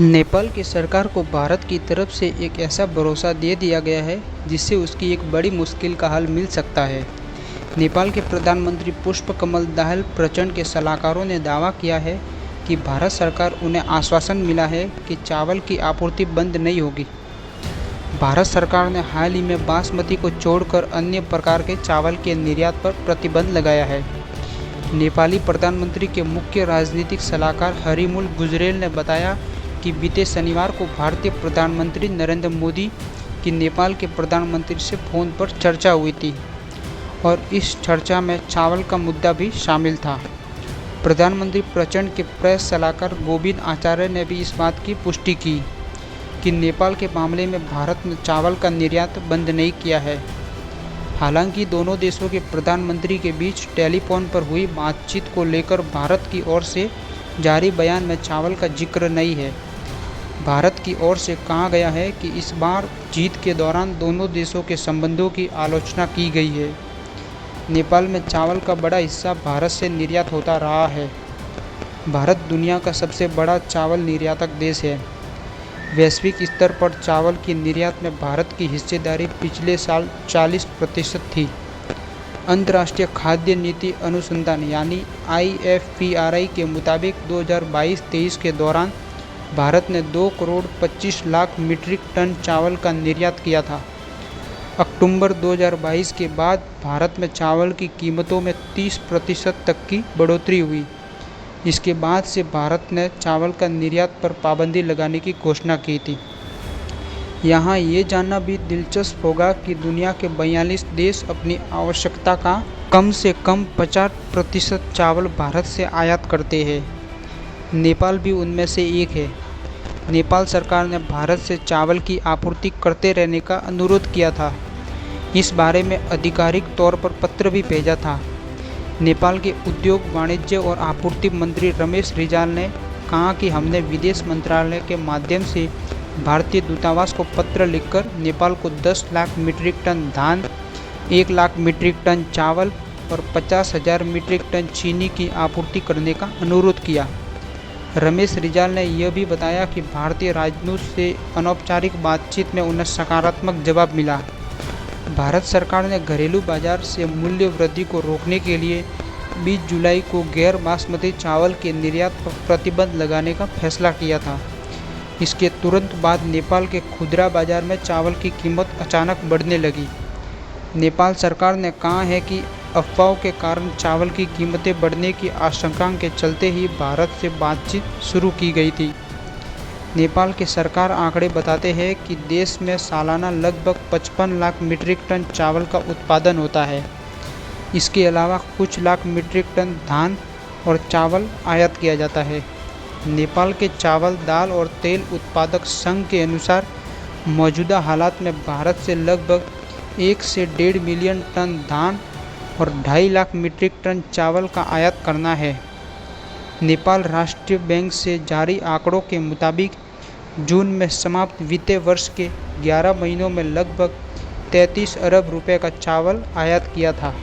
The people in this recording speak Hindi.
नेपाल की सरकार को भारत की तरफ से एक ऐसा भरोसा दे दिया गया है जिससे उसकी एक बड़ी मुश्किल का हल मिल सकता है। नेपाल के प्रधानमंत्री पुष्पकमल दाहाल प्रचंड के सलाहकारों ने दावा किया है कि भारत सरकार उन्हें आश्वासन मिला है कि चावल की आपूर्ति बंद नहीं होगी। भारत सरकार ने हाल ही में बासमती को छोड़कर अन्य प्रकार के चावल के निर्यात पर प्रतिबंध लगाया है। नेपाली प्रधानमंत्री के मुख्य राजनीतिक सलाहकार हरिमूल गुजरेल ने बताया कि बीते शनिवार को भारतीय प्रधानमंत्री नरेंद्र मोदी की नेपाल के प्रधानमंत्री से फ़ोन पर चर्चा हुई थी और इस चर्चा में चावल का मुद्दा भी शामिल था। प्रधानमंत्री प्रचंड के प्रेस सलाहकार गोविंद आचार्य ने भी इस बात की पुष्टि की कि नेपाल के मामले में भारत ने चावल का निर्यात बंद नहीं किया है। हालांकि दोनों देशों के प्रधानमंत्री के बीच टेलीफोन पर हुई बातचीत को लेकर भारत की ओर से जारी बयान में चावल का जिक्र नहीं है। भारत की ओर से कहा गया है कि इस बार जीत के दौरान दोनों देशों के संबंधों की आलोचना की गई है। नेपाल में चावल का बड़ा हिस्सा भारत से निर्यात होता रहा है। भारत दुनिया का सबसे बड़ा चावल निर्यातक देश है। वैश्विक स्तर पर चावल की निर्यात में भारत की हिस्सेदारी पिछले साल 40% थी। अंतर्राष्ट्रीय खाद्य नीति अनुसंधान यानी IFPRI के मुताबिक 2022-23 के दौरान भारत ने 2 करोड़ 25 लाख मीट्रिक टन चावल का निर्यात किया था। अक्टूबर 2022 के बाद भारत में चावल की कीमतों में 30% तक की बढ़ोतरी हुई। इसके बाद से भारत ने चावल का निर्यात पर पाबंदी लगाने की घोषणा की थी। यहाँ ये जानना भी दिलचस्प होगा कि दुनिया के 42 देश अपनी आवश्यकता का कम से कम 50% चावल भारत से आयात करते हैं। नेपाल भी उनमें से एक है। नेपाल सरकार ने भारत से चावल की आपूर्ति करते रहने का अनुरोध किया था। इस बारे में आधिकारिक तौर पर पत्र भी भेजा था। नेपाल के उद्योग, वाणिज्य और आपूर्ति मंत्री रमेश रिजाल ने कहा कि हमने विदेश मंत्रालय के माध्यम से भारतीय दूतावास को पत्र लिखकर नेपाल को 10 लाख मीट्रिक टन धान, 1 लाख मीट्रिक टन चावल और 50,000 मीट्रिक टन चीनी की आपूर्ति करने का अनुरोध किया। रमेश रिजाल ने यह भी बताया कि भारतीय राजदूत से अनौपचारिक बातचीत में उन्हें सकारात्मक जवाब मिला। भारत सरकार ने घरेलू बाजार से मूल्य वृद्धि को रोकने के लिए 20 जुलाई को गैर बासमती चावल के निर्यात पर प्रतिबंध लगाने का फैसला किया था। इसके तुरंत बाद नेपाल के खुदरा बाजार में चावल की कीमत अचानक बढ़ने लगी। नेपाल सरकार ने कहा है कि अफवाहों के कारण चावल की कीमतें बढ़ने की आशंका के चलते ही भारत से बातचीत शुरू की गई थी। नेपाल के सरकार आंकड़े बताते हैं कि देश में सालाना लगभग 55 लाख मीट्रिक टन चावल का उत्पादन होता है। इसके अलावा कुछ लाख मीट्रिक टन धान और चावल आयात किया जाता है। नेपाल के चावल, दाल और तेल उत्पादक संघ के अनुसार मौजूदा हालात में भारत से लगभग 1 से 1.5 मिलियन टन धान और 2.5 लाख मीट्रिक टन चावल का आयात करना है। नेपाल राष्ट्रीय बैंक से जारी आंकड़ों के मुताबिक जून में समाप्त वित्तीय वर्ष के 11 महीनों में लगभग 33 अरब रुपए का चावल आयात किया था।